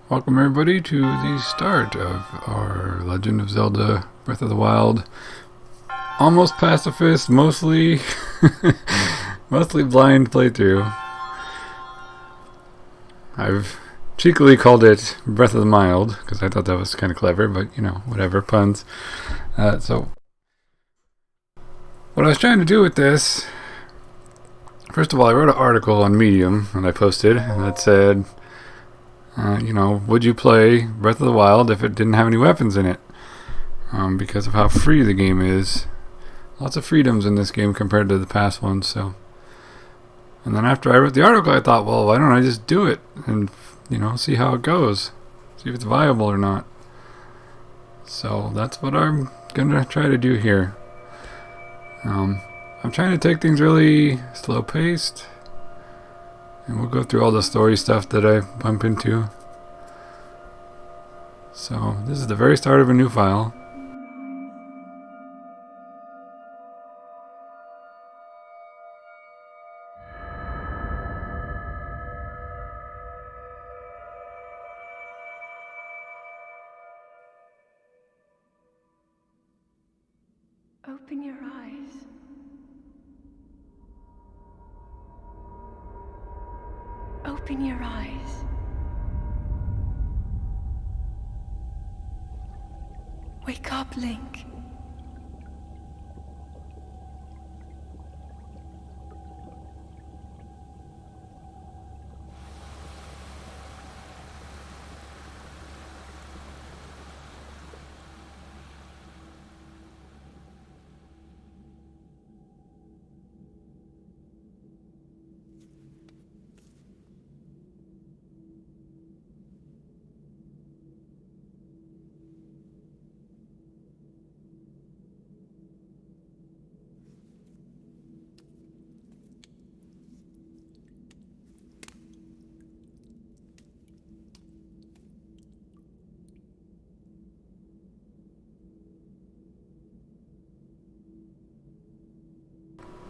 Welcome everybody to the start of our Legend of Zelda Breath of the Wild. Almost pacifist, mostly mostly blind playthrough. I've cheekily called it Breath of the Mild because I thought that was kind of clever, but you know, whatever, puns. So what I was trying to do with this, first of all, I wrote an article on Medium and I posted that said, would you play Breath of the Wild if it didn't have any weapons in it? Because of how free the game is. Lots of freedoms in this game compared to the past ones. So, and then after I wrote the article, I thought, well, why don't I just do it and, see how it goes. See if it's viable or not. So that's what I'm going to try to do here. I'm trying to take things really slow-paced. And we'll go through all the story stuff that I bump into. So, this is the very start of a new file. Open your eyes. Open your eyes. Wake up, Link.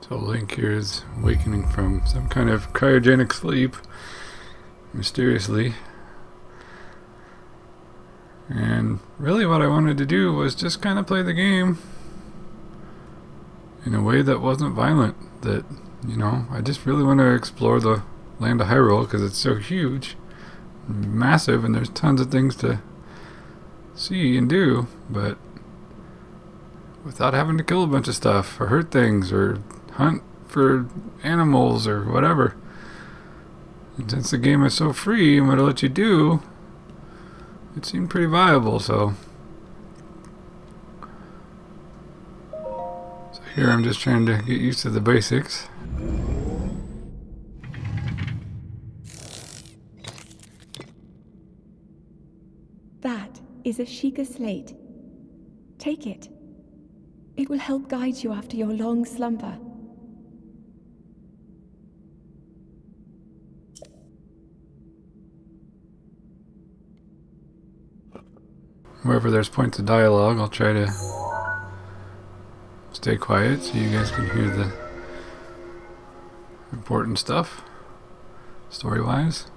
So Link here is awakening from some kind of cryogenic sleep, mysteriously. And really what I wanted to do was just kind of play the game in a way that wasn't violent. That, I just really want to explore the land of Hyrule because it's so huge, massive, and there's tons of things to see and do, but without having to kill a bunch of stuff or hurt things or hunt for animals or whatever. And since the game is so free and what it'll let you do, it seemed pretty viable. So here I'm just trying to get used to the basics. That is a Sheikah slate. Take it. It will help guide you after your long slumber. Wherever there's points of dialogue, I'll try to stay quiet so you guys can hear the important stuff, story-wise.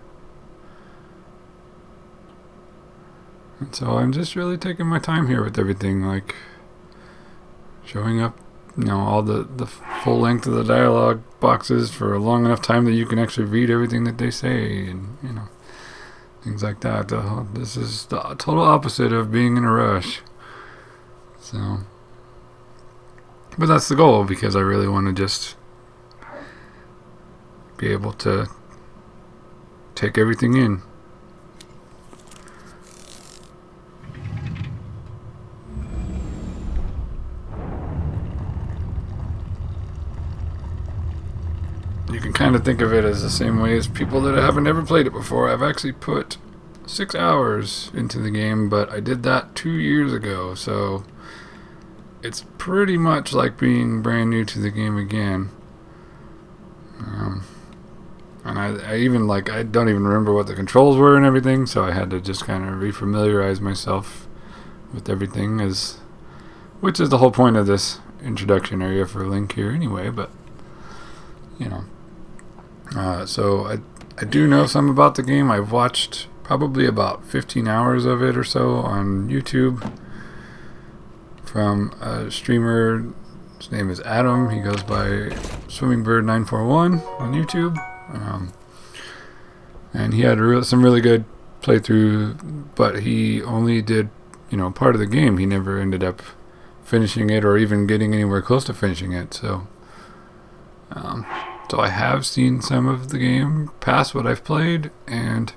And so I'm just really taking my time here with everything, like showing up, all the full length of the dialogue boxes for a long enough time that you can actually read everything that they say, and, things like that. This is the total opposite of being in a rush. So, but that's the goal, because I really want to just be able to take everything in. You can kind of think of it as the same way as people that haven't ever played it before. I've actually put 6 hours into the game, but I did that 2 years ago, so it's pretty much like being brand new to the game again. And I even, I don't even remember what the controls were and everything, so I had to just kind of refamiliarize myself with everything, which is the whole point of this introduction area for Link here anyway, but, so I do know some about the game. I've watched probably about 15 hours of it or so on YouTube from a streamer. His name is Adam. He goes by SwimmingBird941 on YouTube. And he had some really good playthrough, but he only did, part of the game. He never ended up finishing it or even getting anywhere close to finishing it. So I have seen some of the game past what I've played, and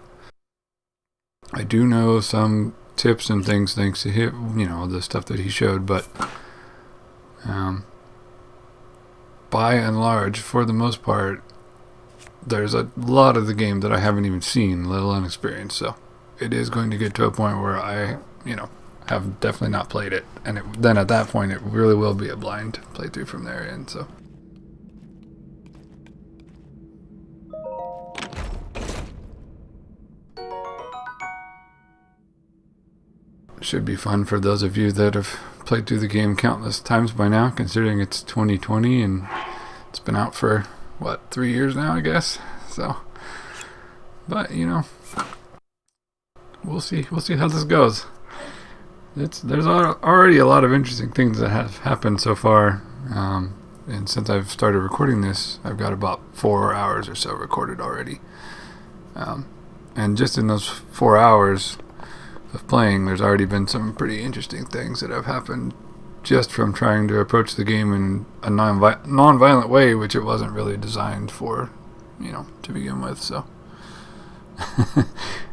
I do know some tips and things thanks to him, the stuff that he showed, but by and large, for the most part, there's a lot of the game that I haven't even seen, let alone experienced. So it is going to get to a point where I, have definitely not played it. And then at that point, it really will be a blind playthrough from there in. So it should be fun for those of you that have played through the game countless times by now, considering it's 2020 and it's been out for 3 years now, I guess. So, but we'll see how this goes. There's already a lot of interesting things that have happened so far, and since I've started recording this, I've got about 4 hours or so recorded already. And just in those 4 hours of playing, there's already been some pretty interesting things that have happened just from trying to approach the game in a non-violent way, which it wasn't really designed for, to begin with. So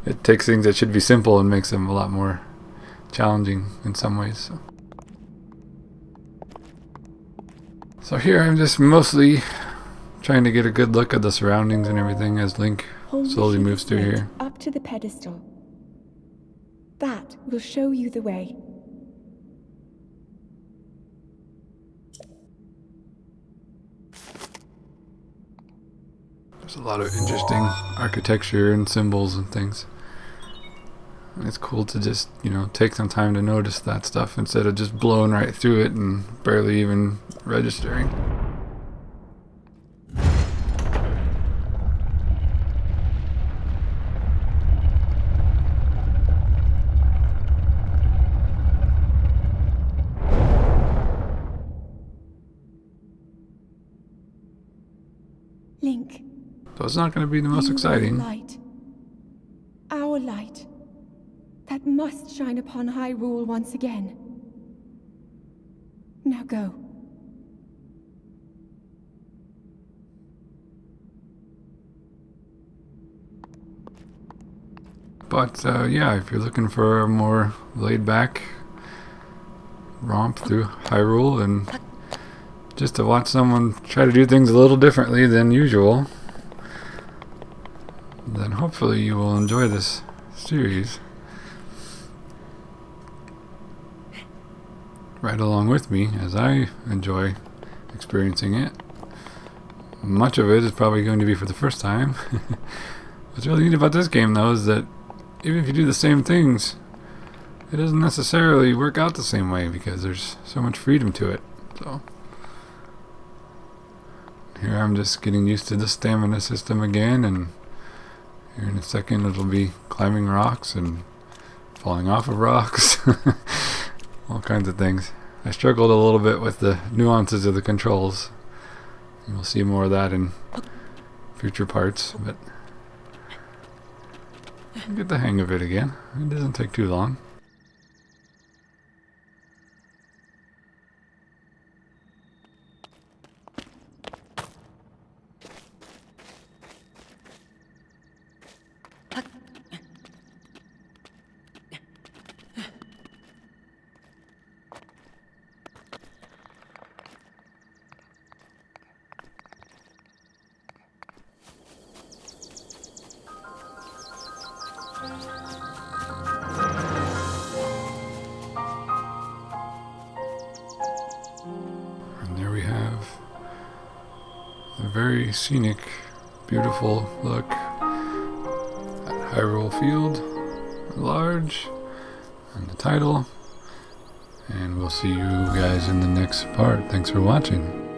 it takes things that should be simple and makes them a lot more challenging in some ways. So here I'm just mostly trying to get a good look at the surroundings and everything as Link slowly moves through here. Up to the pedestal. That will show you the way. There's a lot of interesting architecture and symbols and things. And it's cool to just, take some time to notice that stuff instead of just blowing right through it and barely even registering. Link. So it's not going to be the most exciting. Light. Our light. That must shine upon Hyrule once again. Now go. But if you're looking for a more laid-back romp through Hyrule and just to watch someone try to do things a little differently than usual, then hopefully you will enjoy this series right along with me as I enjoy experiencing it. Much of it is probably going to be for the first time. What's really neat about this game, though, is that even if you do the same things, it doesn't necessarily work out the same way because there's so much freedom to it. So here I'm just getting used to the stamina system again, and here in a second it'll be climbing rocks and falling off of rocks. All kinds of things. I struggled a little bit with the nuances of the controls. You'll see more of that in future parts, but I'll get the hang of it again. It doesn't take too long. And there we have a very scenic, beautiful look at Hyrule Field, large, and the title. And we'll see you guys in the next part. Thanks for watching.